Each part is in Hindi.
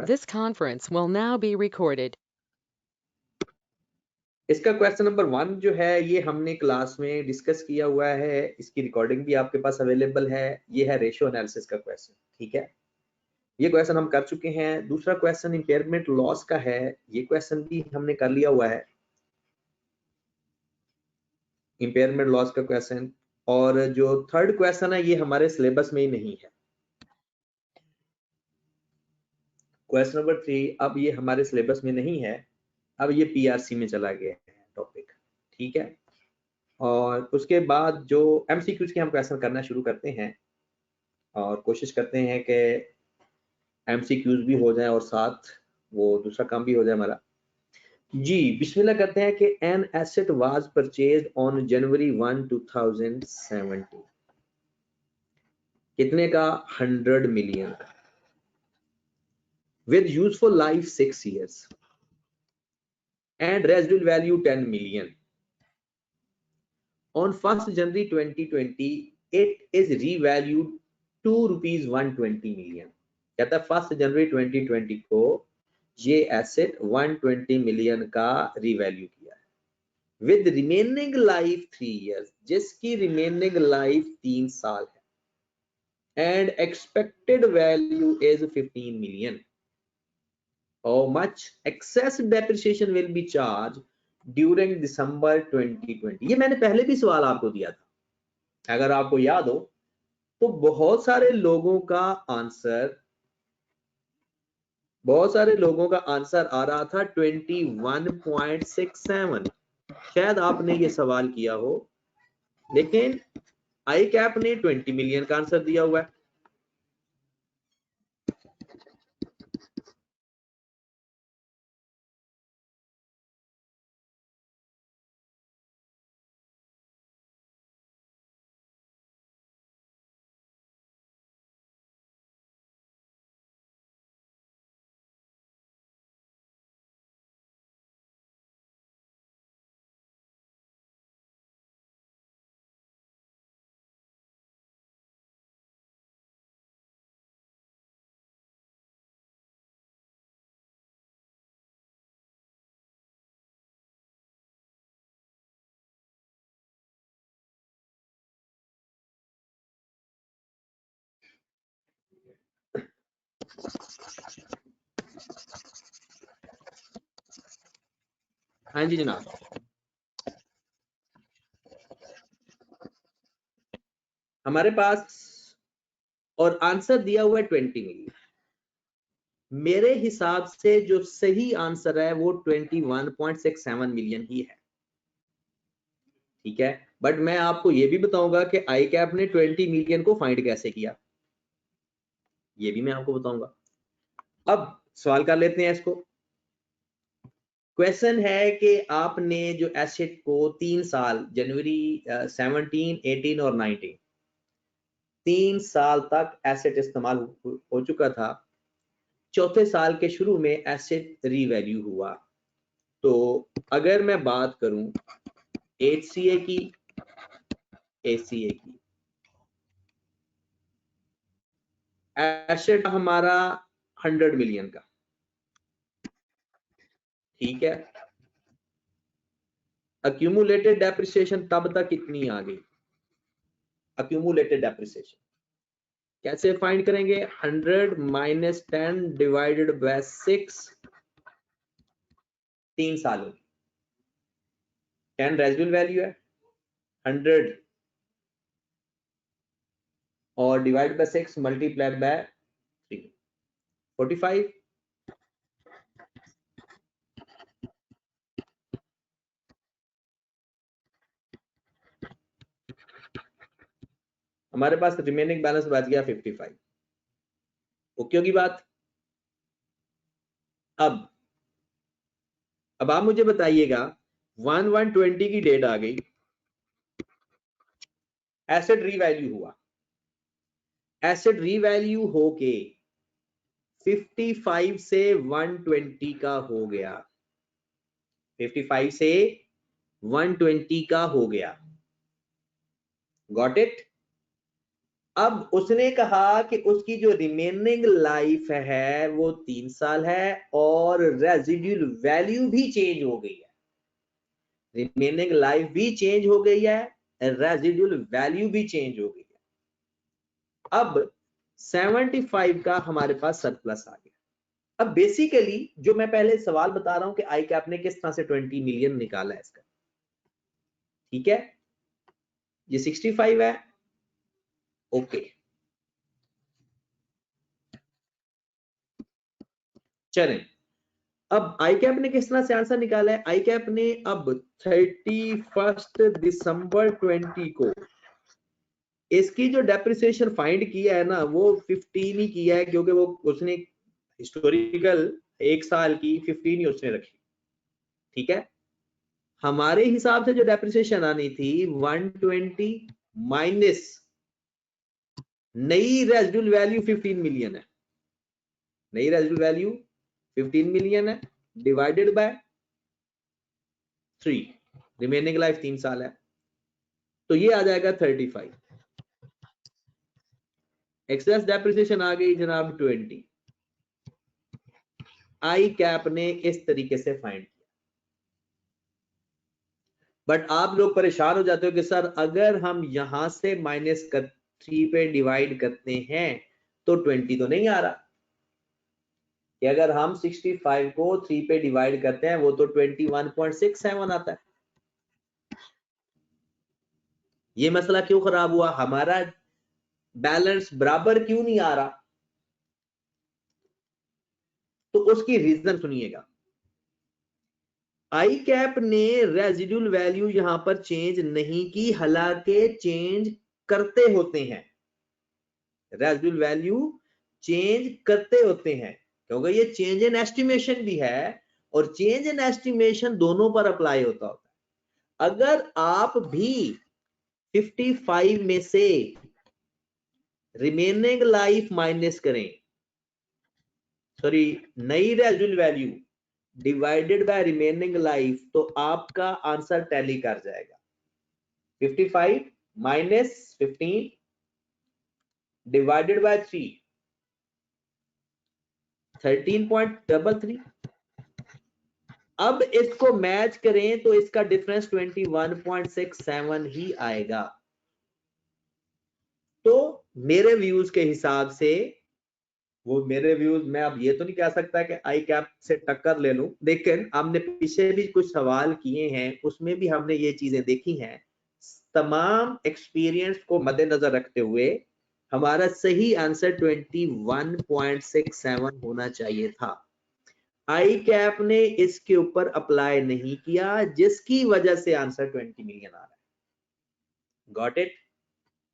This conference will now be recorded. इसका क्वेश्चन नंबर 1 जो है ये हमने क्लास में डिस्कस किया हुआ है, इसकी रिकॉर्डिंग भी आपके पास अवेलेबल है। ये है रेशियो एनालिसिस का क्वेश्चन, ठीक है। ये क्वेश्चन हम कर चुके हैं। दूसरा क्वेश्चन इंपेयरमेंट लॉस का है, ये क्वेश्चन भी हमने कर लिया हुआ है, इंपेयरमेंट लॉस का क्वेश्चन। और जो थर्ड क्वेश्चन है ये हमारे सिलेबस में ही नहीं है। क्वेश्चन नंबर 3 अब ये हमारे सिलेबस में नहीं है, अब ये पीआरसी में चला गया है टॉपिक, ठीक है। और उसके बाद जो एमसीक्यूज के हम क्वेश्चन करना शुरू करते हैं और कोशिश करते हैं कि एमसीक्यूज भी हो जाए और साथ वो दूसरा काम भी हो जाए हमारा। जी बिस्मिल्लाह करते हैं कि an asset was purchased on January 1, 2017। कितने का? 100 मिलियन का, with useful life 6 years and residual value 10 million. On 1st January 2020 it is revalued to rupees 120 million. कहता है 1 जनवरी 2020 को ये एसेट 120 मिलियन का रिवैल्यू किया है विद रिमेनिंग लाइफ 3 years, जिसकी रिमेनिंग लाइफ 3 साल है, and expected value is 15 million. How much excess depreciation will be charged during December 2020? ये मैंने पहले भी सवाल आपको दिया था, अगर आपको याद हो तो। बहुत सारे लोगों का आंसर आ रहा था 21.67। शायद आपने ये सवाल किया हो, लेकिन आई कैप ने 20 मिलियन का आंसर दिया हुआ है। हाँ जी जनाब, हमारे पास और आंसर दिया हुआ है 20 मिलियन। मेरे हिसाब से जो सही आंसर है वो 21.67 मिलियन ही है, ठीक है। बट मैं आपको ये भी बताऊंगा कि आई कैप ने 20 मिलियन को फाइंड कैसे किया, ये भी मैं आपको बताऊंगा। अब सवाल कर लेते हैं इसको। क्वेश्चन है कि आपने जो एसेट को 3 साल जनवरी 17, 18 और 19 3 साल तक एसेट इस्तेमाल हो चुका था। चौथे साल के शुरू में एसेट रीवैल्यू हुआ। तो अगर मैं बात करूं HCA की, ACA की, एसेट हमारा 100 मिलियन का, ठीक है। अक्यूमुलेटेड डेप्रिसिएशन तब तक कितनी आ गई? अक्यूमुलेटेड डेप्रिसिएशन कैसे फाइंड करेंगे? 100 माइनस 10 डिवाइडेड बाय 6, 3 सालों की। 10 रेजिडुअल वैल्यू है, 100 और डिवाइड बाय 6 मल्टीप्लाई बाय 3, 45। हमारे पास रिमेनिंग बैलेंस बच गया 55। ओके होगी बात। अब आप मुझे बताइएगा 1/1/20 की डेट आ गई, एसेट रीवैल्यू हुआ, एसेट रीवैल्यू होके 55 से 120 का हो गया, 55 से 120 का हो गया। Got it? अब उसने कहा कि उसकी जो रिमेनिंग लाइफ है वो 3 साल है और रेजिड्यूल वैल्यू भी चेंज हो गई है। रिमेनिंग लाइफ भी चेंज हो गई है, रेजिड्यूल वैल्यू भी चेंज हो गई है। अब 75 का हमारे पास सरप्लस आ गया। अब बेसिकली जो मैं पहले सवाल बता रहा हूं कि आई कैप ने किस तरह से 20 मिलियन निकाला है इसका, ठीक है, ये 65 है, ओके। चलें, अब आई कैप ने किस तरह से आंसर निकाला है? आई कैप ने अब 31 दिसंबर 20 को इसकी जो डेप्रिसिएशन फाइंड किया है ना वो 15 ही किया है, क्योंकि वो उसने हिस्टोरिकल 1 साल की 15 ही उसने रखी, ठीक है। हमारे हिसाब से जो डेप्रिसिएशन आनी थी 120 माइनस नई रेजिडुअल वैल्यू 15 मिलियन है, नई रेजिडुअल वैल्यू 15 मिलियन है, डिवाइडेड बाय 3, रिमेनिंग लाइफ 3 साल है, तो ये आ जाएगा 35। एक्सेस डेप्रिसिएशन आ गई जनाब 20। आई कैप ने इस तरीके से फाइंड किया। बट आप लोग परेशान हो जाते हो कि सर अगर हम यहां से -3 पे डिवाइड करते हैं तो 20 तो नहीं आ रहा, कि अगर हम 65 को 3 पे डिवाइड करते हैं वो तो 21.67 आता है। ये मसला क्यों खराब हुआ, हमारा बैलेंस बराबर क्यों नहीं आ रहा? तो उसकी रीजन सुनिएगा। आई कैप ने रेजिडुअल वैल्यू यहां पर चेंज नहीं की, हालांकि चेंज करते होते हैं, रेजिडुअल वैल्यू चेंज करते होते हैं, क्योंकि ये चेंज इन एस्टिमेशन भी है और चेंज इन एस्टिमेशन दोनों पर अप्लाई होता है। अगर आप भी 55 में से रिमेनिंग लाइफ माइनस करें, सॉरी नई residual value divided by remaining life, तो आपका आंसर टैली कर जाएगा। 55 माइनस 15 डिवाइडेड बाय 3, 13.33। अब इसको मैच करें तो इसका डिफरेंस 21.67 ही आएगा। तो मेरे व्यूज के हिसाब से, वो मेरे व्यूज, मैं अब ये तो नहीं कह सकता कि आई कैप से टक्कर ले लूं, लेकिन हमने पीछे भी कुछ सवाल किए हैं उसमें भी हमने ये चीजें देखी हैं। तमाम एक्सपीरियंस को मद्देनजर रखते हुए हमारा सही आंसर 21.67 होना चाहिए था। आई कैप ने इसके ऊपर अप्लाई नहीं किया, जिसकी वजह से आंसर 20 मिलियन आ रहा है। Got it?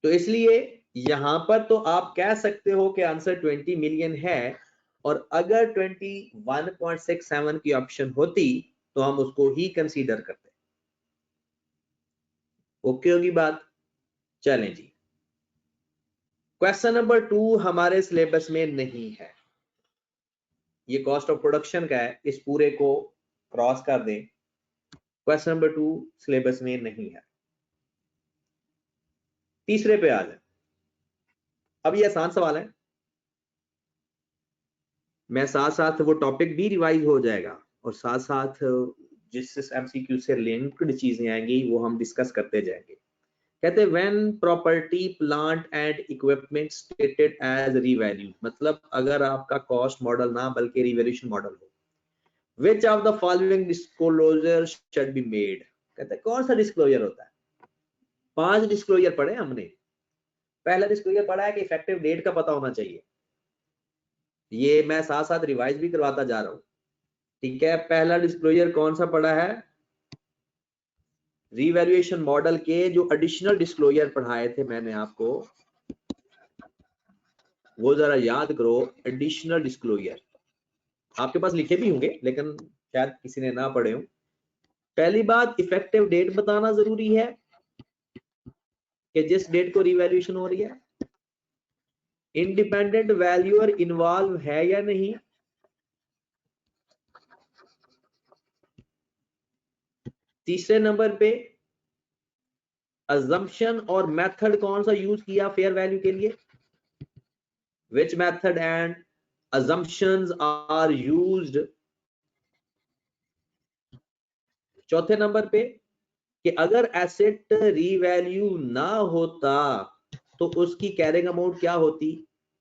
तो इसलिए यहां पर तो आप कह सकते हो कि आंसर 20 मिलियन है, और अगर 21.67 की ऑप्शन होती तो हम उसको ही कंसीडर करते। ओके होगी बात? चलें जी, क्वेश्चन नंबर 2 हमारे सिलेबस में नहीं है, ये कॉस्ट ऑफ प्रोडक्शन का है, इस पूरे को क्रॉस कर दें। क्वेश्चन नंबर 2 सिलेबस में नहीं है। तीसरे पे आ जाए। अब ये आसान सवाल है, मैं साथ साथ वो टॉपिक भी रिवाइज हो जाएगा और साथ साथ जिस एमसीक्यू से लिंक्ड चीजें आएंगी वो हम डिस्कस करते जाएंगे। कहते हैं when property plant and equipment stated as revalue, मतलब अगर आपका कॉस्ट मॉडल ना बल्कि रिवैल्यूएशन मॉडल हो, which of the following disclosure should be made. कहते हैं कौन सा डिस्क्लोजर होता है? 5 डिस्क्लोजर पढ़े हमने। पहला डिस्क्लोजर पढ़ा है कि इफेक्टिव डेट का पता होना चाहिए, ये मैं साथ साथ रिवाइज भी करवाता जा रहा हूं, ठीक है। पहला डिस्क्लोजर कौन सा पढ़ा है? रीवैल्यूएशन मॉडल के जो एडिशनल डिस्क्लोजर पढ़ाए थे मैंने आपको, वो जरा याद करो। एडिशनल डिस्क्लोजर आपके पास लिखे भी होंगे लेकिन शायद किसी ने ना पढ़े हो। पहली बात, इफेक्टिव डेट बताना जरूरी है कि जिस डेट को रिवैल्यूएशन हो रही है। इंडिपेंडेंट वैल्यूअर इन्वॉल्व है या नहीं। तीसरे नंबर पे अजम्पशन और मेथड कौन सा यूज किया फेयर वैल्यू के लिए? Which method and assumptions are used? चौथे नंबर पे कि अगर एसेट रीवैल्यू ना होता तो उसकी कैरिंग अमाउंट क्या होती,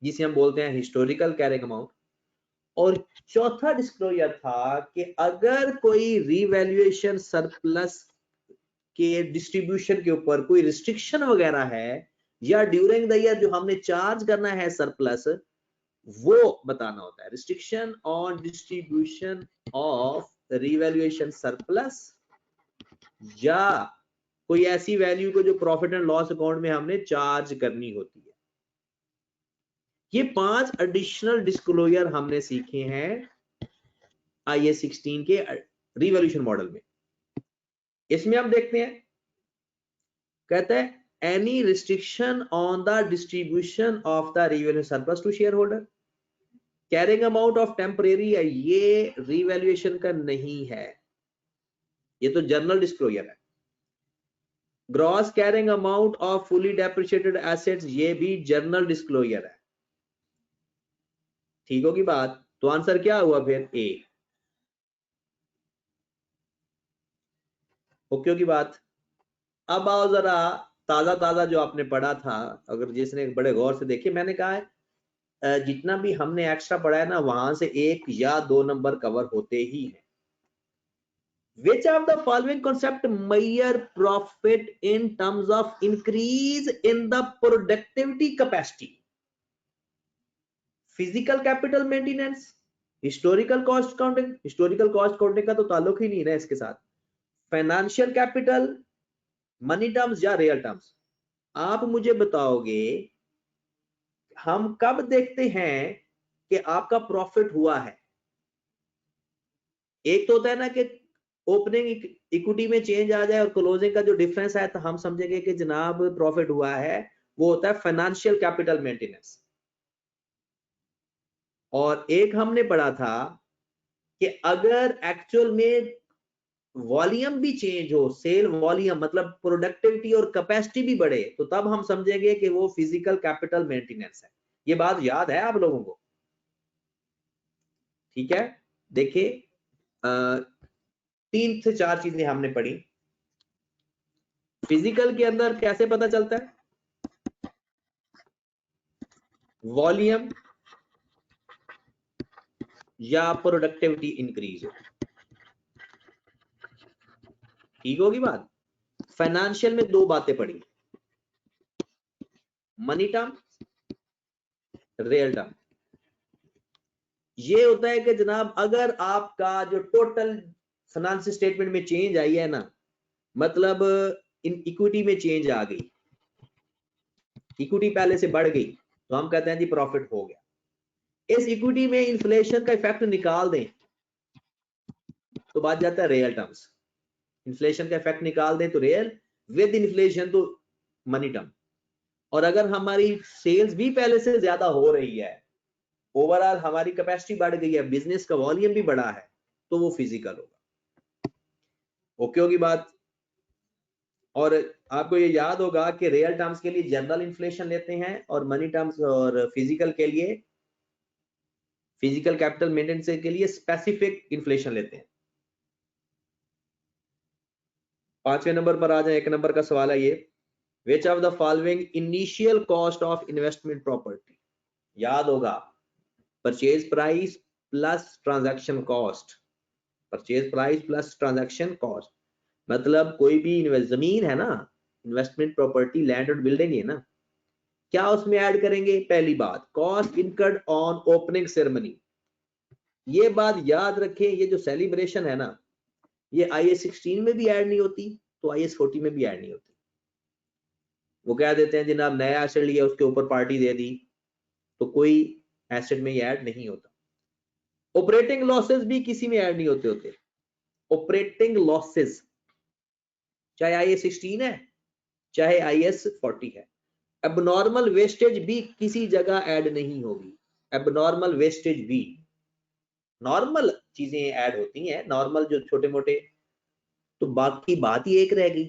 जिसे हम बोलते हैं हिस्टोरिकल कैरिंग अमाउंट। और चौथा डिस्क्लोजर था कि अगर कोई रीवैल्यूएशन सरप्लस के डिस्ट्रीब्यूशन के ऊपर कोई रिस्ट्रिक्शन वगैरह है या ड्यूरिंग द ईयर जो हमने चार्ज करना है सरप्लस, वो बताना होता है। Restriction on distribution of revaluation surplus या कोई ऐसी वैल्यू को जो प्रॉफिट एंड लॉस अकाउंट में हमने चार्ज करनी होती है। ये 5 एडिशनल डिस्क्लोजर हमने सीखे हैं IAS 16 के रिवॉल्यूशन मॉडल में। इसमें हम देखते हैं, कहता है any restriction on the distribution of the revaluation surplus to share holder, carrying amount of temporary, ये रिवैल्यूएशन का नहीं है, ये तो जनरल डिस्क्लोजर है। Gross carrying amount of fully depreciated assets, ये भी जनरल डिस्क्लोजर है। ठीक होगी बात? तो आंसर क्या हुआ फिर? ए। ओके होगी बात? अब आओ जरा ताजा जो आपने पढ़ा था, अगर जिसने बड़े गौर से देखे, मैंने कहा है जितना भी हमने एक्स्ट्रा पढ़ा है ना, वहां से 1 या 2 नंबर कवर होते ही हैं। Which of the following concept measure profit in terms of increase in the productivity capacity? Physical capital maintenance, historical cost counting, historical cost counting का तो ताल्लुक ही नहीं है इसके साथ, फाइनेंशियल कैपिटल, मनी टर्म्स या रियल टर्म्स। आप मुझे बताओगे हम कब देखते हैं कि आपका प्रॉफिट हुआ है? एक तो होता है ना कि ओपनिंग इक्विटी में चेंज आ जाए और क्लोजिंग का जो डिफरेंस है तो हम समझेंगे कि जनाब प्रॉफिट हुआ है, वो होता है फाइनेंशियल कैपिटल मेंटेनेंस। और एक हमने पढ़ा था कि अगर एक्चुअल में वॉल्यूम भी चेंज हो, सेल वॉल्यूम मतलब प्रोडक्टिविटी और कैपेसिटी भी बढ़े, तो तब हम समझेंगे कि वो फिजिकल कैपिटल मेंटेनेंस है। ये बात याद है आप लोगों को? ठीक है, देखिए 3 से 4 चीजें हमने पढ़ी। फिजिकल के अंदर कैसे पता चलता है? वॉल्यूम या प्रोडक्टिविटी इंक्रीज हो। ठीक होगी बात? फाइनेंशियल में 2 बातें पढ़ी, मनी टर्म, रियल टर्म। ये होता है कि जनाब अगर आपका जो टोटल फाइनेंशियल स्टेटमेंट में चेंज आई है ना, मतलब इन इक्विटी में चेंज आ गई, इक्विटी पहले से बढ़ गई, तो हम कहते हैं जी प्रॉफिट हो गया। इस इक्विटी में इन्फ्लेशन का इफेक्ट निकाल दें तो बात जाता है रियल टर्म्स। इन्फ्लेशन का इफेक्ट निकाल दें तो रियल, विद इन्फ्लेशन तो मनी टर्म। और अगर हमारी सेल्स भी पहले से ज्यादा हो रही है, ओवरऑल हमारी कैपेसिटी बढ़ गई है, बिजनेस का वॉल्यूम भी बढ़ा है, तो वो फिजिकल होगा। ओके होगी बात? और आपको ये याद होगा कि रियल टर्म्स के लिए जनरल इन्फ्लेशन लेते हैं और मनी टर्म्स और फिजिकल के लिए, फिजिकल कैपिटल मेंटेनेंस के लिए स्पेसिफिक इन्फ्लेशन लेते हैं। 5वें नंबर पर आ जाए, 1 नंबर का सवाल है ये, which of the following initial cost of investment property? याद होगा purchase price plus transaction cost, purchase price plus transaction cost. मतलब कोई भी जमीन है ना, इन्वेस्टमेंट प्रॉपर्टी, लैंड और बिल्डिंग है ना, क्या उसमें ऐड करेंगे? पहली बात cost incurred on opening ceremony. ये बात याद रखें, ये जो सेलिब्रेशन है ना, ये IAS 16 में भी ऐड नहीं होती तो IAS 40 में भी ऐड नहीं होती। वो कह देते हैं जनाब नया एसेट लिया उसके ऊपर पार्टी दे दी, तो कोई एसेट में ये ऐड नहीं होता। ऑपरेटिंग लॉसेस भी किसी में ऐड नहीं होते। ऑपरेटिंग लॉसेस चाहे IAS 16 है चाहे IAS 40 है। एबनॉर्मल वेस्टेज भी किसी जगह ऐड नहीं होगी। एबनॉर्मल वेस्टेज भी, नॉर्मल चीजें ऐड होती हैं, नॉर्मल जो छोटे मोटे, तो बाकी बात ही एक रह गई।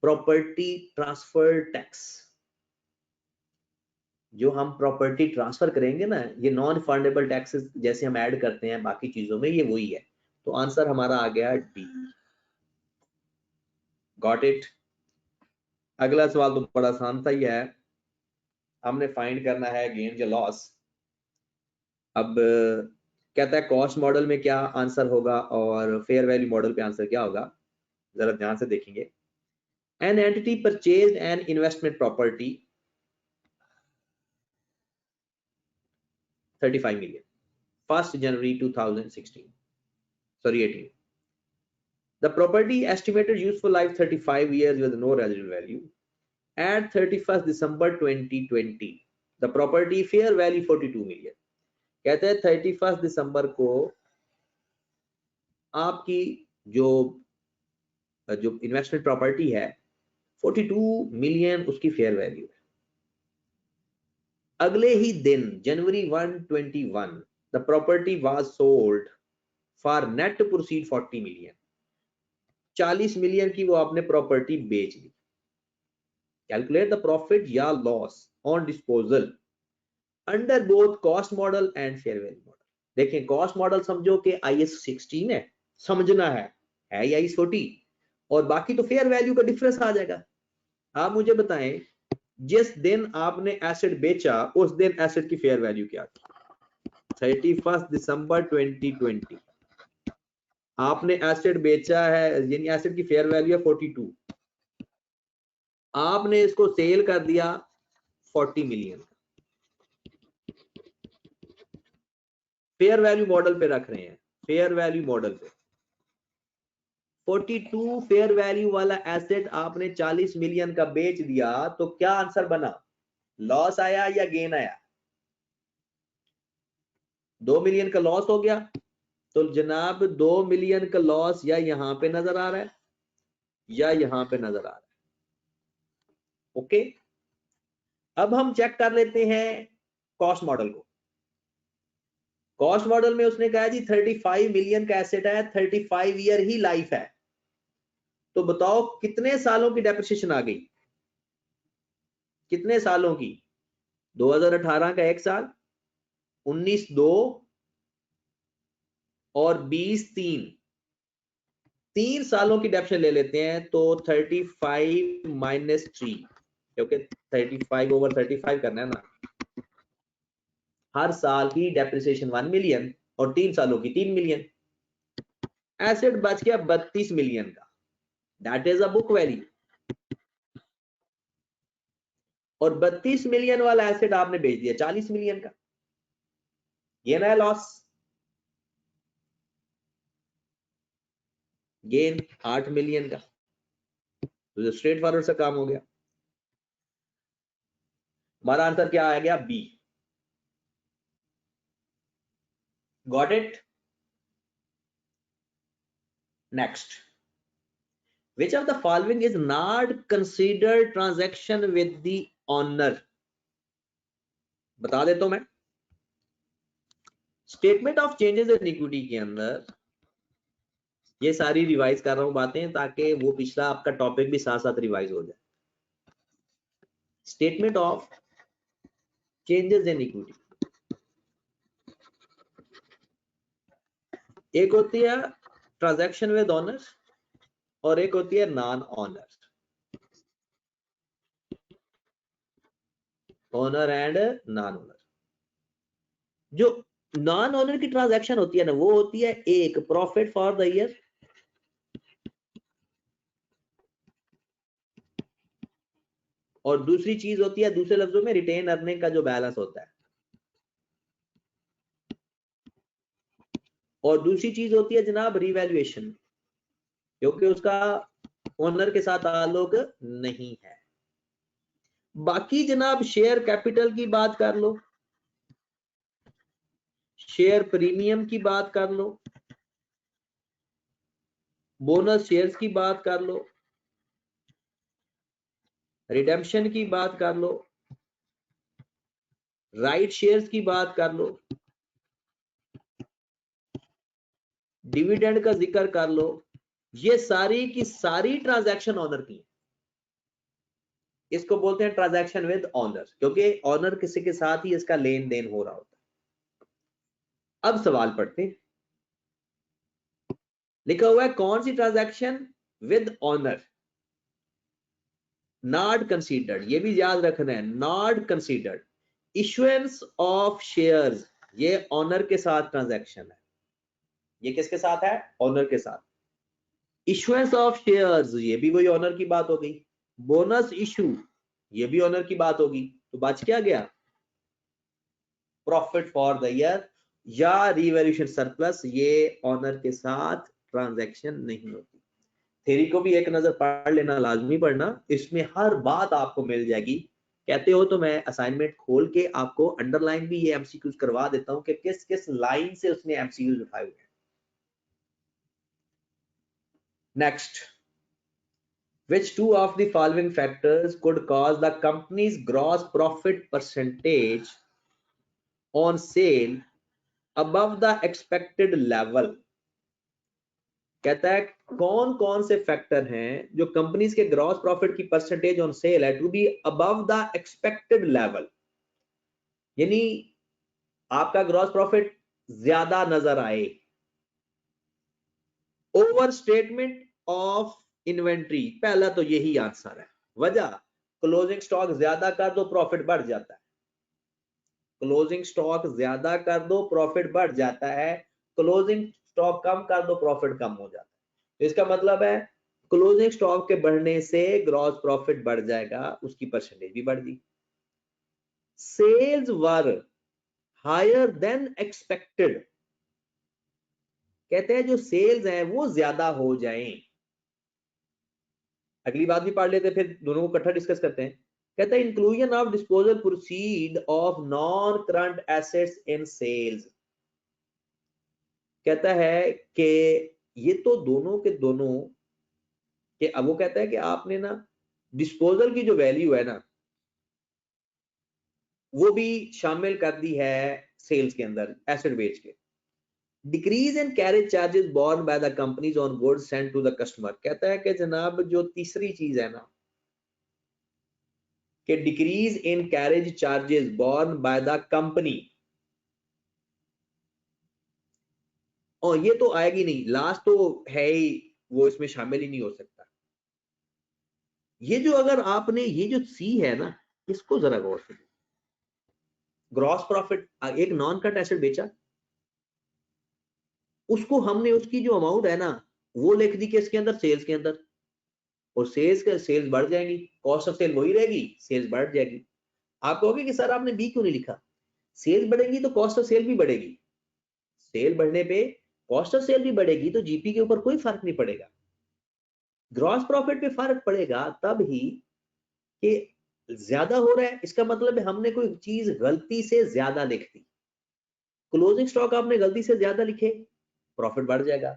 प्रॉपर्टी ट्रांसफर टैक्स, जो हम प्रॉपर्टी ट्रांसफर करेंगे ना, ये नॉन फंडेबल टैक्सेस जैसे हम ऐड करते हैं बाकी चीजों में, ये वही है। तो आंसर हमारा आ गया डी। Got it. अगला सवाल तो बड़ा आसान सा ही है, हमने फाइंड करना है गेन या लॉस। अब कहता है कॉस्ट मॉडल में क्या आंसर होगा और फेयर वैल्यू मॉडल पे आंसर क्या होगा, जरा ध्यान से देखेंगे। An entity purchased an investment property 35 million 1st January 2016, sorry 18. The property estimated useful life 35 years with no residual value. At 31st December 2020, the property fair value 42 million. कहते हैं 31st दिसंबर को आपकी जो इन्वेस्टमेंट प्रॉपर्टी है 42 मिलियन उसकी फेयर वैल्यू है। अगले ही दिन जनवरी 121 the property was sold for net proceed 40 million, 40 million की वो आपने प्रॉपर्टी बेच दी। कैलकुलेट द प्रॉफिट या loss on disposal under both cost model and fair value model. देखें कॉस्ट मॉडल समझो कि IAS 16 है, समझना है IAS 40, और बाकी तो फेयर वैल्यू का डिफरेंस आ जाएगा। आप मुझे बताएं जिस दिन आपने एसेट बेचा उस दिन एसेट की फेयर वैल्यू क्या थी? 31 दिसंबर 2020 आपने एसेट बेचा है, यानी एसेट की फेयर वैल्यू है 42, आपने इसको सेल कर दिया 40 मिलियन। फेयर वैल्यू मॉडल पे रख रहे हैं, फेयर वैल्यू मॉडल पे 42 फेयर वैल्यू वाला एसेट आपने 40 मिलियन का बेच दिया, तो क्या आंसर बना? लॉस आया या गेन आया? 2 मिलियन का लॉस हो गया, तो जनाब 2 मिलियन का लॉस या यहां पे नजर आ रहा है या यहां पे नजर आ रहा है। ओके, अब हम चेक कर लेते हैं कॉस्ट मॉडल को। कॉस्ट मॉडल में उसने कहा जी 35 मिलियन का एसेट है, 35 ईयर ही लाइफ है, तो बताओ कितने सालों की डेप्रिसिएशन आ गई? कितने सालों की? 2018 का 1 साल, 19 2 और 20 3 सालों की डेप्रिसिएशन ले लेते हैं, तो 35 माइनस 3, क्योंकि 35 ओवर 35 करना है ना। हर साल की डेप्रिसिएशन 1 मिलियन और 3 सालों की 3 मिलियन। एसेट बच गया 32 मिलियन का, that is a book value. और 32 मिलियन वाला एसेट आपने बेच दिया 40 मिलियन का, गेन है लॉस? गेन 8 मिलियन का, तो स्ट्रेट फॉरवर्ड से काम हो गया। हमारा आंसर क्या आ गया? B. Got it. Next, which of the following is not considered transaction with the owner? बता देता हूं मैं। Statement of changes in equity के अंदर ये सारी रिवाइज कर रहा हूं बातें, ताकि वो पिछला आपका टॉपिक भी साथ साथ रिवाइज हो जाए। Statement of changes in equity एक होती है ट्रांजैक्शन विद ऑनर और एक होती है non owner, owner and non owner. जो नॉन ओनर की ट्रांजैक्शन होती है ना, वो होती है एक प्रॉफिट फॉर द ईयर, और दूसरी चीज होती है, दूसरे लफ्जों में रिटेन अर्निंग का जो बैलेंस होता है, और दूसरी चीज होती है जनाब रिवैल्यूएशन, क्योंकि उसका ओनर के साथ ताल्लुक नहीं है। बाकी जनाब शेयर कैपिटल की बात कर लो, शेयर प्रीमियम की बात कर लो, बोनस शेयर्स की बात कर लो, रिडेम्पशन की बात कर लो, राइट शेयर्स की बात कर लो, डिविडेंड का जिक्र कर लो, ये सारी की सारी ट्रांजैक्शन ऑनर की है। इसको बोलते हैं ट्रांजैक्शन विद ऑनर, क्योंकि ऑनर किसी के साथ ही इसका लेन देन हो रहा होता है। अब सवाल पढ़ते हैं, लिखा हुआ है कौन सी transaction with honour not considered, ये भी याद रखना है, not considered. Issuance of shares, ये ऑनर के साथ ट्रांजैक्शन है, ये किसके साथ है, ऑनर के साथ। इशुएंस ऑफ शेयर्स, ये भी वही ऑनर की बात हो गई। बोनस इशू, ये भी ऑनर की बात होगी। तो बच क्या गया, प्रॉफिट फॉर द ईयर या रिवैल्यूएशन सरप्लस, ये ऑनर के साथ ट्रांजैक्शन नहीं होती। थ्योरी को भी एक नजर पढ़ लेना, लाजमी पढ़ना, इसमें हर बात आपको मिल जाएगी। कहते हो तो मैं असाइनमेंट खोल के आपको अंडरलाइन भी ये एमसीक्यूज करवा देता हूं कि किस किस लाइन से उसने एमसीक्यूज उठाए हुए हैं। Next, which two of the following factors could cause the company's gross profit percentage on sale above the expected level? कहता है कौन कौन से फैक्टर हैं जो कंपनीज के ग्रॉस प्रॉफिट की परसेंटेज ऑन सेल है to be above the expected level, यानी आपका ग्रॉस प्रॉफिट ज्यादा नजर आए। ओवर स्टेटमेंट ऑफ इन्वेंट्री, पहला तो यही आंसर है। वजह, क्लोजिंग स्टॉक ज्यादा कर दो प्रॉफिट बढ़ जाता है, क्लोजिंग स्टॉक ज्यादा कर दो प्रॉफिट बढ़ जाता है, क्लोजिंग स्टॉक कम कर दो प्रॉफिट कम हो जाता है। तो इसका मतलब है क्लोजिंग स्टॉक के बढ़ने से ग्रॉस प्रॉफिट बढ़ जाएगा, उसकी परसेंटेज भी बढ़ गई। सेल्स वर हायर देन एक्सपेक्टेड, कहते हैं जो सेल्स हैं वो ज्यादा हो जाएं। अगली बात भी पढ़ लेते, फिर दोनों को इकट्ठा डिस्कस करते हैं। कहता है inclusion of disposal proceed of non current assets in sales, कहता है कि ये तो दोनों के दोनों कि अब वो कहता है कि आपने ना डिस्पोजल की जो वैल्यू है ना वो भी शामिल कर दी है सेल्स के अंदर, एसेट बेच के। Decrease in carriage charges borne by the companies on goods send to the customer, कहता है कि जनाब जो तीसरी चीज है ना कि decrease in carriage charges borne by the company, और ये तो आएगी नहीं, लास्ट तो है ही, वो इसमें शामिल ही नहीं हो सकता। ये जो अगर आपने ये जो सी है ना इसको जरा गौर से, ग्रॉस प्रॉफिट एक नॉन करंट एसेट बेचा, उसको हमने उसकी जो अमाउंट है ना वो लिख दी किसके अंदर, सेल्स के अंदर, और सेल्स बढ़ जाएंगी, कॉस्ट ऑफ सेल वही रहेगी, सेल्स बढ़ जाएगी। आप कहोगे कि सर आपने बी क्यों नहीं लिखा, सेल्स बढ़ेंगी तो कॉस्ट ऑफ सेल भी बढ़ेगी, सेल बढ़ने पे कॉस्ट ऑफ सेल भी बढ़ेगी, तो जीपी के ऊपर कोई फर्क नहीं पड़ेगा। ग्रॉस प्रॉफिट पे फर्क पड़ेगा तब ही कि ज्यादा हो रहा है, इसका मतलब है हमने कोई चीज गलती से ज्यादा लिख दी। क्लोजिंग स्टॉक आपने गलती से ज्यादा लिखे, प्रॉफिट बढ़ जाएगा।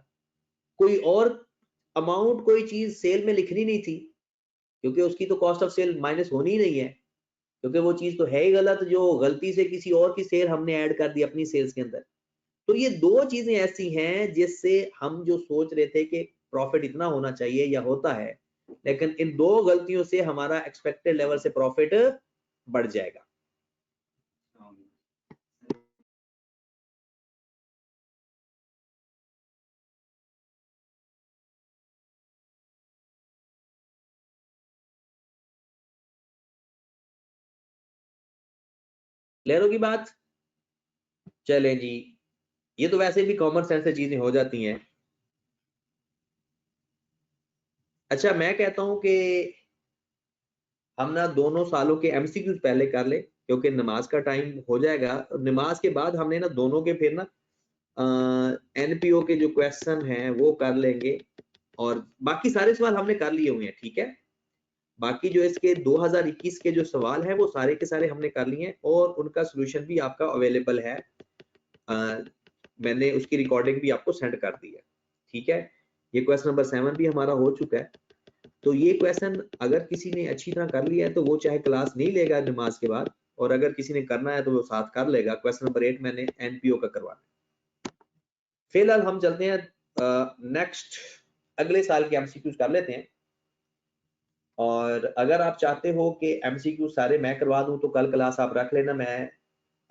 कोई और अमाउंट कोई चीज सेल में लिखनी नहीं थी, क्योंकि उसकी तो कॉस्ट ऑफ सेल माइनस होनी ही नहीं है, क्योंकि वो चीज तो है ही गलत जो गलती से किसी और की सेल हमने ऐड कर दी अपनी सेल्स के अंदर। तो ये दो चीजें ऐसी हैं जिससे हम जो सोच रहे थे कि प्रॉफिट इतना होना चाहिए या होता है, लेकिन इन दो गलतियों से हमारा एक्सपेक्टेड लेवल से प्रॉफिट बढ़ जाएगा। क्लियर होगी बात? चलें जी, ये तो वैसे भी कॉमन सेंस से चीजें हो जाती हैं। अच्छा मैं कहता हूं कि हम ना दोनों सालों के एमसीक्यूज पहले कर ले, क्योंकि नमाज का टाइम हो जाएगा, नमाज के बाद हमने ना दोनों के फिर ना एनपीओ के जो क्वेश्चन हैं वो कर लेंगे, और बाकी सारे सवाल हमने कर लिए हुए हैं, ठीक है। बाकी जो इसके 2021 के जो सवाल हैं वो सारे के सारे हमने कर लिए हैं, और उनका सोल्यूशन भी आपका अवेलेबल है, मैंने उसकी रिकॉर्डिंग भी आपको सेंड कर दी है, ठीक है। ये क्वेश्चन नंबर 7 भी हमारा हो चुका है। तो ये क्वेश्चन अगर किसी ने अच्छी तरह कर लिया है तो वो चाहे क्लास नहीं लेगा नमाज के बाद, और अगर किसी ने करना है तो वो साथ कर लेगा। क्वेश्चन नंबर 8 मैंने एनपीओ का करवाना। फिलहाल हम चलते हैं नेक्स्ट, अगले साल के एमसीक्यूज कर लेते हैं, और अगर आप चाहते हो कि एमसीक्यू सारे मैं करवा दूं तो कल क्लास आप रख लेना, मैं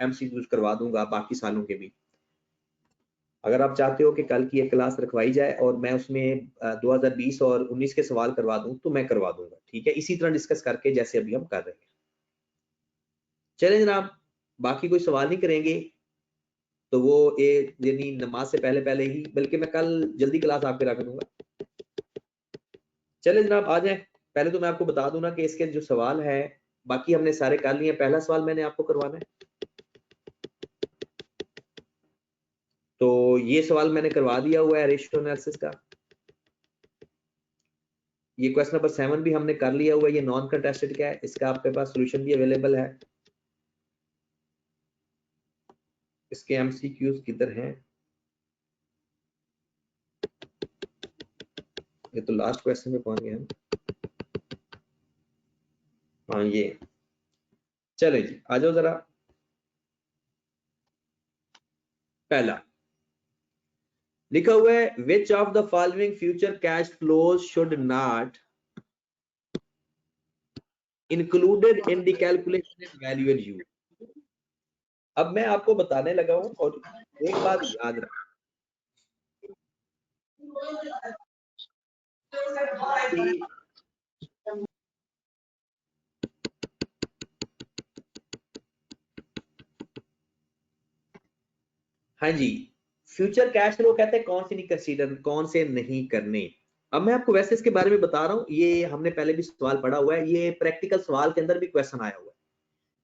एमसीक्यूज करवा दूंगा बाकी सालों के भी। अगर आप चाहते हो कि कल की एक क्लास रखवाई जाए और मैं उसमें 2020 और 19 के सवाल करवा दूं तो मैं करवा दूंगा, ठीक है, इसी तरह डिस्कस करके जैसे अभी हम कर रहे हैं। चलें जनाब, बाकी कोई सवाल नहीं करेंगे तो वो यानी नमाज से पहले पहले ही, बल्कि मैं कल जल्दी क्लास आपके रख दूंगा। चले जनाब आ जाए। पहले तो मैं आपको बता दूं ना कि इसके जो सवाल है बाकी हमने सारे कर लिए। पहला सवाल मैंने आपको करवाना है, तो ये सवाल मैंने करवा दिया हुआ है रेशियो एनालिसिस का। ये क्वेश्चन नंबर 7 भी हमने कर लिया हुआ है, ये नॉन कंटेस्टेड का है, इसका आपके पास सॉल्यूशन भी अवेलेबल है। इसके एमसीक्यूज किधर हैं? ये तो लास्ट क्वेश्चन में पहुंच गए हम। हाँ ये, चले जी आ जाओ जरा। पहला लिखा हुआ है, which of the following future cash flows should not included in the calculation of value and use. अब मैं आपको बताने लगा हूं और एक बात याद रख, हाँ जी, फ्यूचर कैश फ्लो कहते हैं कौन से नहीं कंसीडर, कौन से नहीं करने। अब मैं आपको वैसे इसके बारे में बता रहा हूँ, ये हमने पहले भी सवाल पढ़ा हुआ है, ये प्रैक्टिकल सवाल के अंदर भी क्वेश्चन आया हुआ है।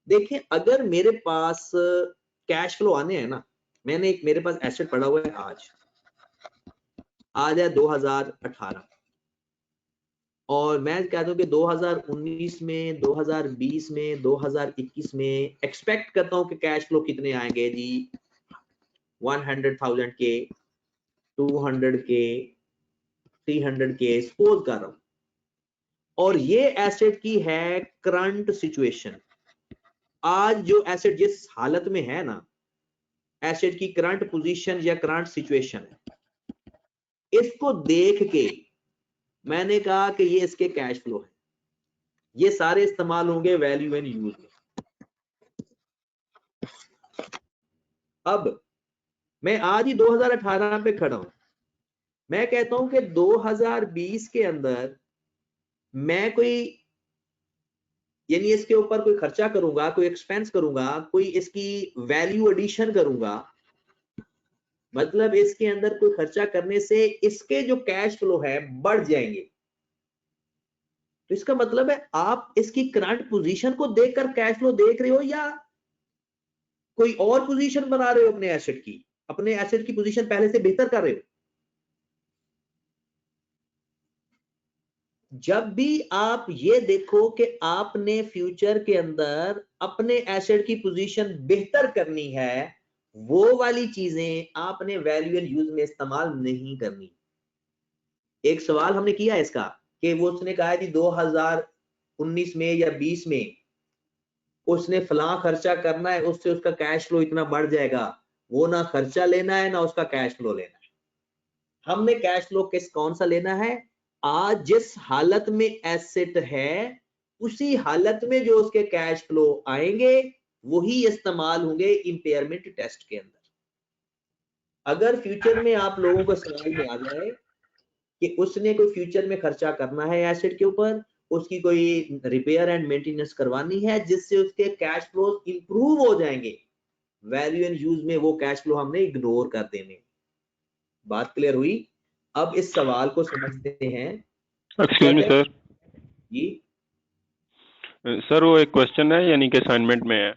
देखिए अगर मेरे पास कैश फ्लो आने हैं ना, मैंने एक मेरे पास एसेट पड़ा हुआ है, आज है 2018 और मैं कहता हूँ कि 2019 में, 2020 में, 2021 में एक्सपेक्ट करता हूँ कि कैश फ्लो कितने आएंगे जी, 100,000 के, 200 के, 300 के सपोज कर रहा हूं, और ये एसेट की है करंट सिचुएशन। आज जो एसेट जिस हालत में है ना, एसेट की करंट पोजीशन या करंट सिचुएशन, इसको देख के मैंने कहा कि ये इसके कैश फ्लो है, ये सारे इस्तेमाल होंगे वैल्यू एंड यूज में। अब मैं आज ही 2018 पे खड़ा हूं, मैं कहता हूं कि 2020 के अंदर मैं कोई यानी इसके ऊपर कोई खर्चा करूंगा, कोई एक्सपेंस करूंगा, कोई इसकी वैल्यू एडिशन करूंगा, मतलब इसके अंदर कोई खर्चा करने से इसके जो कैश फ्लो है बढ़ जाएंगे। तो इसका मतलब है आप इसकी करंट पोजीशन को देखकर कैश फ्लो देख रहे हो या कोई और पोजीशन बना रहे हो अपने एसेट की, अपने एसेट की पोजीशन पहले से बेहतर कर रहे हो। जब भी आप ये देखो कि आपने फ्यूचर के अंदर अपने एसेट की पोजीशन बेहतर करनी है, वो वाली चीजें आपने वैल्यू एंड यूज में इस्तेमाल नहीं करनी। एक सवाल हमने किया इसका कि वो उसने कहा कि 2019 में या 20 में उसने फलां खर्चा करना है, उससे उसका कैश फ्लो इतना बढ़ जाएगा। वो ना खर्चा लेना है ना उसका कैश फ्लो लेना है, हमने कैश फ्लो किस कौन सा लेना है, आज जिस हालत में एसेट है उसी हालत में जो उसके कैश फ्लो आएंगे वही इस्तेमाल होंगे इंपेयरमेंट टेस्ट के अंदर। अगर फ्यूचर में आप लोगों को समझ में आ जाए कि उसने कोई फ्यूचर में खर्चा करना है एसेट के ऊपर, उसकी कोई रिपेयर एंड मेंटेनेंस करवानी है जिससे उसके कैश फ्लो इंप्रूव हो जाएंगे, वैल्यू एंड यूज में वो कैश फ्लो हमने इग्नोर कर देने। बात क्लियर हुई? अब इस सवाल को समझते हैं। Excuse me sir. जी सर वो एक क्वेश्चन है यानी कि असाइनमेंट में है,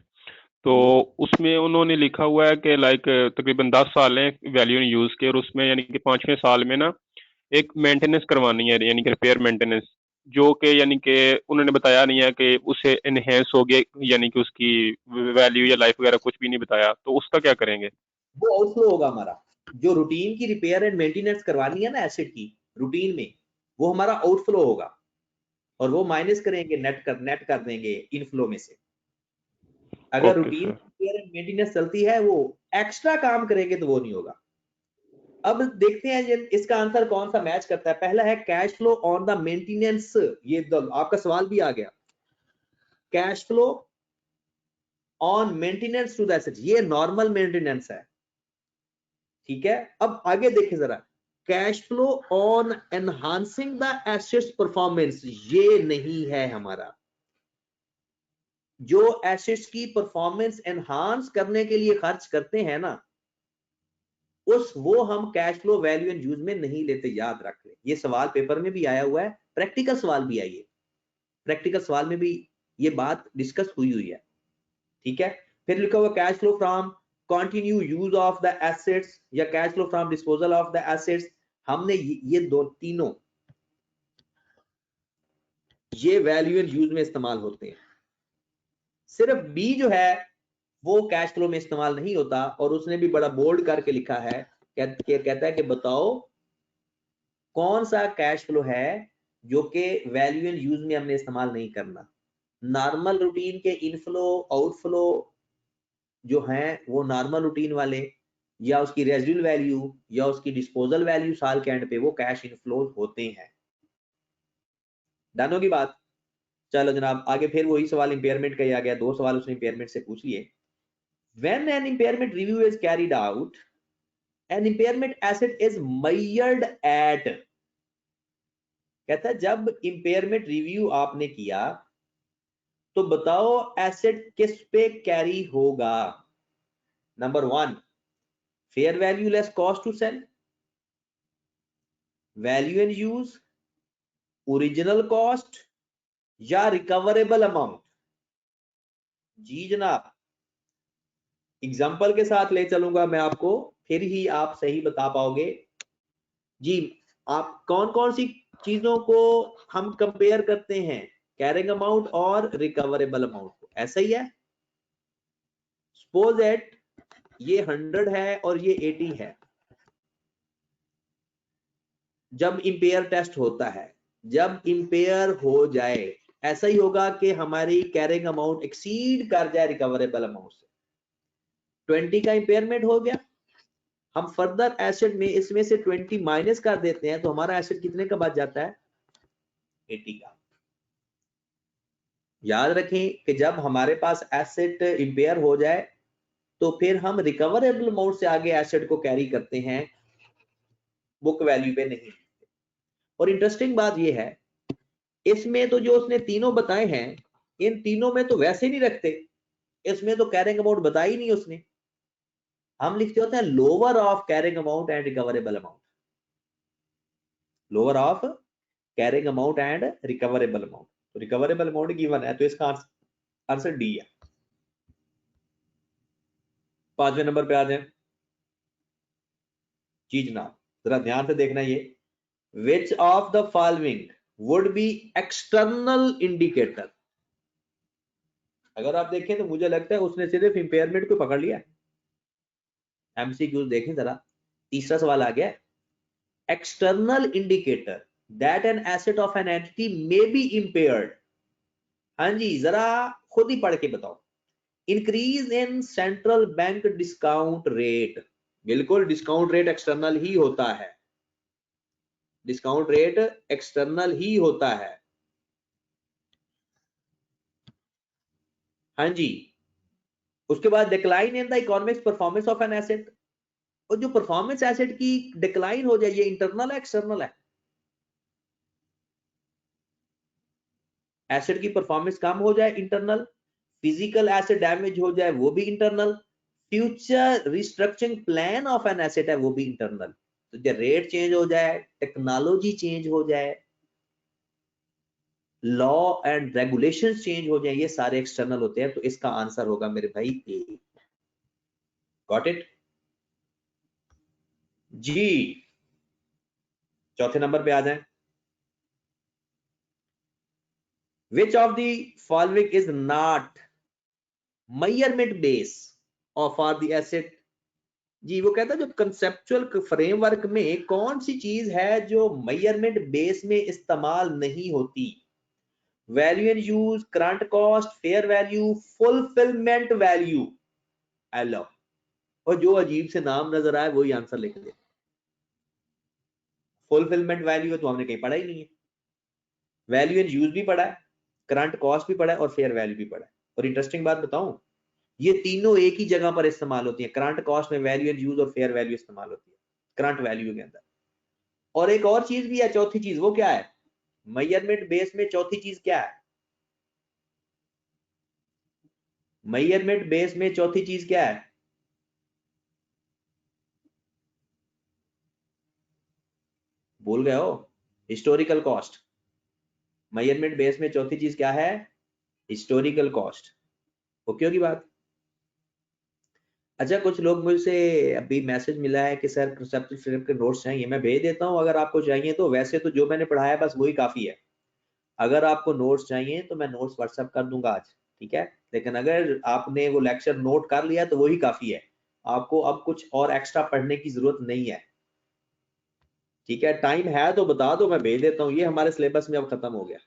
तो उसमें उन्होंने लिखा हुआ है कि लाइक तकरीबन 10 साल हैं वैल्यू यूज के, और उसमें यानी कि 5वें साल में ना एक मेंटेनेंस करवानी है यानी कि रिपेयर मेंटेनेंस, जो कि यानी कि उन्होंने बताया नहीं है कि उसे एनहेंस हो गया यानी कि उसकी वैल्यू या लाइफ वगैरह कुछ भी नहीं बताया, तो उसका क्या करेंगे? वो आउटफ्लो होगा हमारा, जो रूटीन की रिपेयर एंड मेंटेनेंस करवानी है ना एसेट की रूटीन में, वो हमारा आउटफ्लो होगा और वो माइनस करेंगे, नेट कर देंगे इनफ्लो में से। अगर okay routine sir. Repair and maintenance चलती है वो एक्स्ट्रा काम करेंगे तो वो नहीं होगा। अब देखते हैं इसका आंसर कौन सा मैच करता है। पहला है cash flow on the maintenance, ये आपका सवाल भी आ गया, cash flow on maintenance to the asset, ये नॉर्मल मेंटेनेंस है, ठीक है। अब आगे देखें जरा, cash flow on enhancing the assets performance, ये नहीं है हमारा। जो एसेट्स की परफॉर्मेंस एनहांस करने के लिए खर्च करते हैं ना, वो हम cash flow value and use में नहीं लेते, याद रख ले। ये सवाल पेपर में भी आया हुआ है, प्रैक्टिकल सवाल भी आई है, प्रैक्टिकल सवाल में भी ये बात डिस्कस हुई है, ठीक है। फिर लिखा हुआ cash flow from continue use of the assets या cash flow from disposal of the assets, हमने ये दो तीनों ये वैल्यू एंड यूज में इस्तेमाल होते हैं। सिर्फ बी जो है वो कैश फ्लो में इस्तेमाल नहीं होता, और उसने भी बड़ा बोल्ड करके लिखा है, कहता है कि बताओ कौन सा कैश फ्लो है जो कि वैल्यू एंड यूज में हमने इस्तेमाल नहीं करना। नॉर्मल रूटीन के इनफ्लो आउटफ्लो जो हैं वो नॉर्मल रूटीन वाले, या उसकी रेजिडुअल वैल्यू या उसकी डिस्पोजल वैल्यू साल के एंड पे वो कैश इनफ्लो होते हैं। डन होगी बात। चलो जनाब आगे फिर वही सवाल इंपेयरमेंट का ही आ गया, दो सवाल उसने इंपेयरमेंट से पूछ लिए। When an impairment review is carried out, an impairment asset is measured at, कहता है जब इंपेयरमेंट रिव्यू आपने किया तो बताओ एसेट किस पे कैरी होगा। Number 1 fair value less cost to sell, value and use, original cost, या रिकवरेबल अमाउंट। जी जनाब, एग्जांपल के साथ ले चलूंगा मैं आपको, फिर ही आप सही बता पाओगे। जी आप कौन कौन सी चीजों को हम कंपेयर करते हैं, कैरिंग अमाउंट और रिकवरेबल अमाउंट को, ऐसा ही है। सपोज दैट ये 100 है और ये 80 है। जब इंपेयर टेस्ट होता है, जब इंपेयर हो जाए, ऐसा ही होगा कि हमारी कैरिंग अमाउंट एक्सीड कर जाए रिकवरेबल अमाउंट से। 20 का इंपेयरमेंट हो गया, हम फर्दर एसेट में इसमें से 20 माइनस कर देते हैं, तो हमारा एसेट कितने का बच जाता है, 80 का। याद रखें कि जब हमारे पास एसेट इंपेयर हो जाए तो फिर हम रिकवरेबल अमाउंट से आगे एसेट को कैरी करते हैं, बुक वैल्यू पे नहीं। और इंटरेस्टिंग बात यह है, इसमें तो जो उसने तीनों बताए हैं, इन तीनों में तो वैसे नहीं रखते, इसमें तो कैरिंग अमाउंट बताई नहीं उसने। हम लिखते होते हैं lower of carrying amount and recoverable amount, lower of carrying amount and recoverable amount. तो रिकवरेबल अमाउंट गिवन है, तो इसका आंसर डी है। 5वें नंबर पे आ जाए। जी जनाब जरा ध्यान से देखना, ये which of the following would be external indicator. अगर आप देखें तो मुझे लगता है उसने सिर्फ इंपेयरमेंट को पकड़ लिया। एमसीक्यूज देखें जरा, तीसरा सवाल आ गया, external indicator that an asset of an entity may be impaired. हाँ जी जरा खुद ही पढ़ के बताओ। Increase in central bank discount rate, बिल्कुल डिस्काउंट रेट एक्सटर्नल ही होता है, डिस्काउंट रेट एक्सटर्नल ही होता है। हाँ जी, उसके बाद decline in the economic performance of an asset, और जो परफॉर्मेंस एसेट की डिक्लाइन हो जाए, ये इंटरनल है एक्सटर्नल है। एसेट की परफॉर्मेंस कम हो जाए इंटरनल, फिजिकल एसेट डैमेज हो जाए वो भी internal, future restructuring plan of an asset है वो भी इंटरनल। तो जब रेट चेंज हो जाए, टेक्नोलॉजी चेंज हो जाए, लॉ एंड रेगुलेशन चेंज हो जाए, ये सारे एक्सटर्नल होते हैं। तो इसका आंसर होगा मेरे भाई ए। गॉट इट जी। चौथे नंबर पे आ जाएं। Which of the following is not measurement base और फॉर द एसेट। जी वो कहता है जो कंसेप्चुअल फ्रेमवर्क में कौन सी चीज है जो मेजरमेंट बेस में इस्तेमाल नहीं होती। Value and use, current cost, fair value, fulfilment value. एलो, और जो अजीब से नाम नजर आए वही आंसर लिख दे। फुलफिलमेंट वैल्यू है तो हमने कहीं पढ़ा ही नहीं है। वैल्यू इन यूज भी पढ़ा है, करंट कॉस्ट भी पढ़ा है और फेयर वैल्यू भी पढ़ा है। और इंटरेस्टिंग बात बताऊं, ये तीनों एक ही जगह पर इस्तेमाल होती है। करंट कॉस्ट में वैल्यू इन यूज और फेयर वैल्यू इस्तेमाल होती है करंट वैल्यू के अंदर। और एक और चीज भी है, चौथी चीज, वो क्या है? मेजरमेंट बेस में चौथी चीज क्या है? मेजरमेंट बेस में चौथी चीज क्या है? भूल गए हो? Historical cost. मेजरमेंट बेस में चौथी चीज क्या है? Historical cost. ओके होगी बात? अच्छा, कुछ लोग मुझसे अभी मैसेज मिला है कि सर कंसेप्चुअल फ्रेमवर्क के नोट्स चाहिए। मैं भेज देता हूं अगर आपको चाहिए तो। वैसे तो जो मैंने पढ़ाया बस वही काफी है। अगर आपको नोट्स चाहिए तो मैं नोट्स व्हाट्सएप कर दूंगा आज, ठीक है? लेकिन अगर आपने वो लेक्चर नोट कर लिया तो वही काफी है। आपको अब कुछ और एक्स्ट्रा पढ़ने की जरूरत नहीं है, ठीक है? टाइम है तो बता दो, मैं भेज देता हूँ। ये हमारे सिलेबस में अब खत्म हो गया।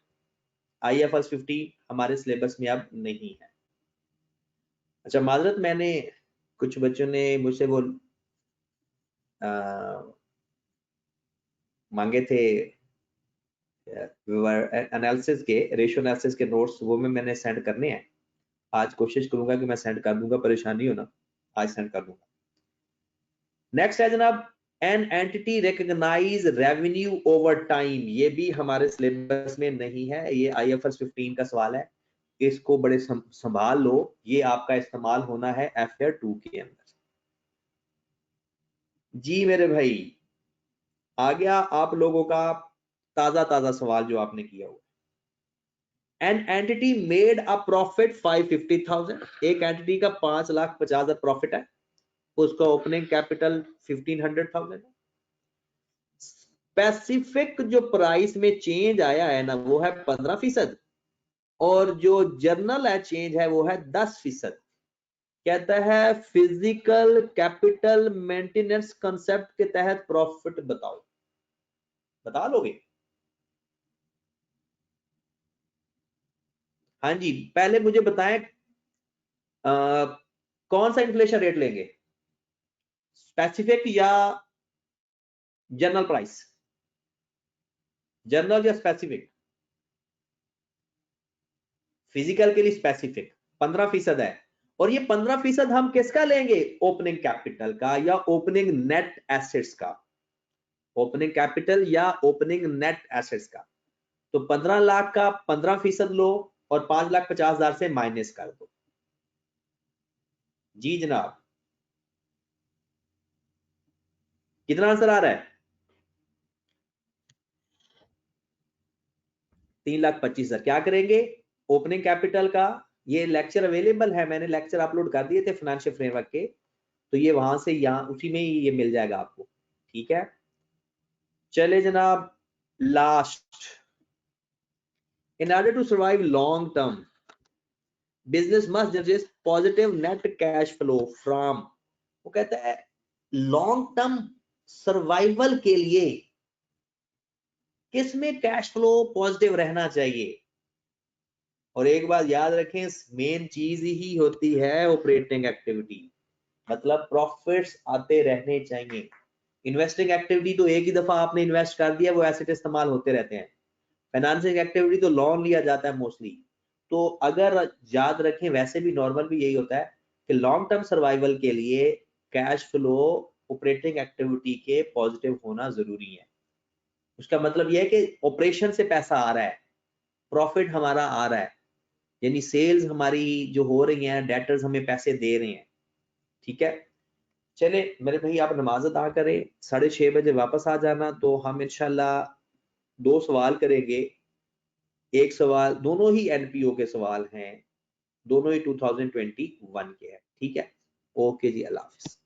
IFRS 15 हमारे सिलेबस में अब नहीं है। अच्छा माजरत, मैंने कुछ बच्चों ने मुझसे वो मांगे थे एनालिसिस के, रेशियो एनालिसिस के नोट्स, वो मैंने सेंड करने हैं। आज कोशिश करूंगा कि मैं सेंड कर दूंगा, परेशानी हो ना, आज सेंड कर दूंगा। नेक्स्ट है जनाब, an entity recognise revenue over time. ये भी हमारे सिलेबस में नहीं है। ये IFRS 15 का सवाल है, इसको बड़े संभाल लो। ये आपका इस्तेमाल होना है FR 2 के अंदर। जी मेरे भाई, आ गया आप लोगों का ताजा ताजा सवाल जो आपने किया हुआ। An entity made a profit 550,000। एक एंटिटी का 5,50,000 प्रॉफिट है, उसका ओपनिंग कैपिटल 1,500,000 है। स्पेसिफिक जो प्राइस में चेंज आया है ना, वो है 15%, और जो जर्नल है चेंज है वो है 10%। कहता है फिजिकल कैपिटल मेंटेनेंस कंसेप्ट के तहत प्रॉफिट बताओ। बता लोगे? हाँ जी, पहले मुझे बताएं कौन सा इन्फ्लेशन रेट लेंगे, स्पेसिफिक या जनरल प्राइस? जनरल या स्पेसिफिक? फिजिकल के लिए स्पेसिफिक 15% है। और ये 15% हम किसका लेंगे? ओपनिंग कैपिटल का या ओपनिंग नेट एसेट्स का? ओपनिंग कैपिटल या ओपनिंग नेट एसेट्स का। तो 15 लाख का 15% लो और 5,50,000 से माइनस कर दो। जी जनाब, कितना आंसर आ रहा है? 3,25,000। क्या करेंगे? ओपनिंग कैपिटल का, ये लेक्चर अवेलेबल है, मैंने लेक्चर अपलोड कर दिए थे फाइनेंशियल फ्रेमवर्क के, तो ये वहां से यहाँ उसी में ही ये मिल जाएगा आपको, ठीक है? चले जनाब, last, in order to survive long term business must generate positive net cash flow from. वो कहता है लॉन्ग टर्म सर्वाइवल के लिए किसमें कैश फ्लो पॉजिटिव रहना चाहिए? और एक बात याद रखें, मेन चीज ही होती है ऑपरेटिंग एक्टिविटी, मतलब प्रॉफिट्स आते रहने चाहिए। इन्वेस्टिंग एक्टिविटी तो एक ही दफा आपने इन्वेस्ट कर दिया, वो एसेट इस्तेमाल होते रहते हैं। फाइनेंसिंग एक्टिविटी तो लोन लिया जाता है मोस्टली। तो अगर याद रखें, वैसे भी नॉर्मल भी यही होता है कि लॉन्ग टर्म सर्वाइवल के लिए कैश फ्लो ऑपरेटिंग एक्टिविटी के पॉजिटिव होना जरूरी है। उसका मतलब यह है कि ऑपरेशन से पैसा आ रहा है, प्रॉफिट हमारा आ रहा है, यानी सेल्स हमारी जो हो रही हैं, डेटर्स हमें पैसे दे रहे हैं, ठीक है? चले मेरे भाई, आप नमाज अदा करें, 6:30 बजे वापस आ जाना। तो हम इंशाल्लाह 2 सवाल करेंगे। एक सवाल, दोनों ही NPO के सवाल हैं, दोनों ही 2021 के हैं, ठीक है? ओके जी, अल्लाह हाफिज।